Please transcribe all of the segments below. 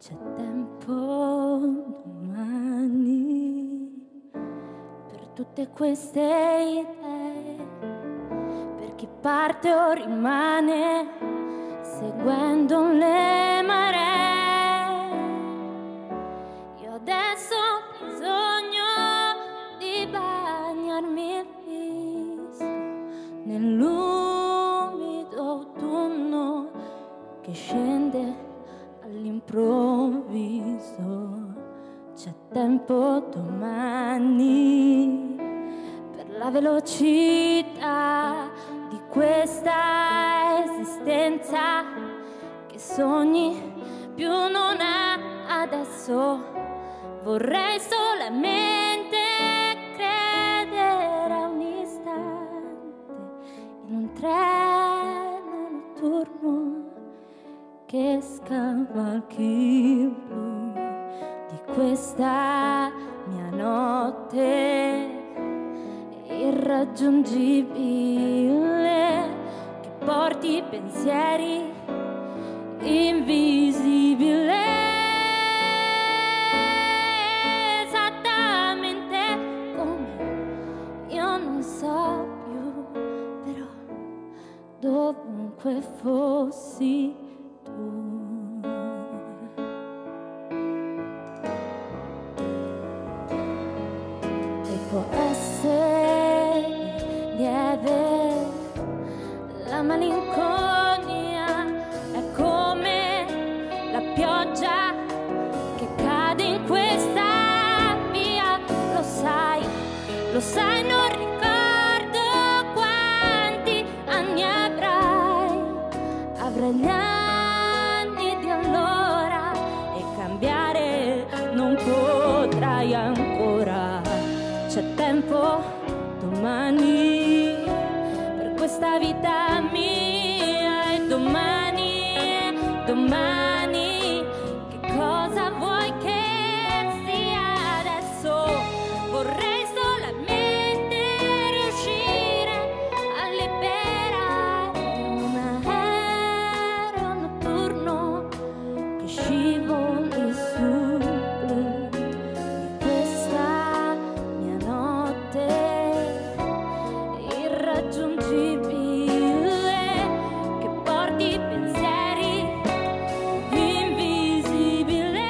C'è tempo domani per tutte queste idee, per chi parte o rimane seguendo le maree. Io adesso ho bisogno di bagnarmi il viso nell'umido autunno che scende all'improvviso. C'è tempo domani per la velocità di questa esistenza che sogni più non ha adesso. Vorrei solamente credere a un istante in un treno notturno che scavalchi il blu di questa mia notte irraggiungibile, che porti pensieri invisibili, esattamente come io non so più, però dovunque fossi tu. E può essere lieve la malinconia, è come la pioggia che cade in questa via. Lo sai, non ricordo quanti anni avrai gli anni di allora, e cambiare non potrai ancora. C'è tempo domani per questa vita mia, e domani che cosa vuoi che sia adesso? Vorrei solamente riuscire a liberare un aereo notturno che scivoli sul blu di questa mia notte irraggiungibile, che porti pensieri invisibili,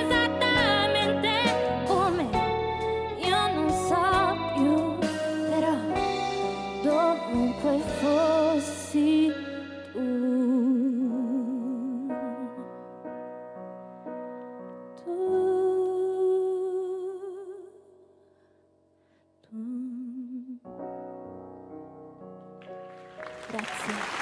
esattamente come io non so più, però dovunque fossi tu. Grazie.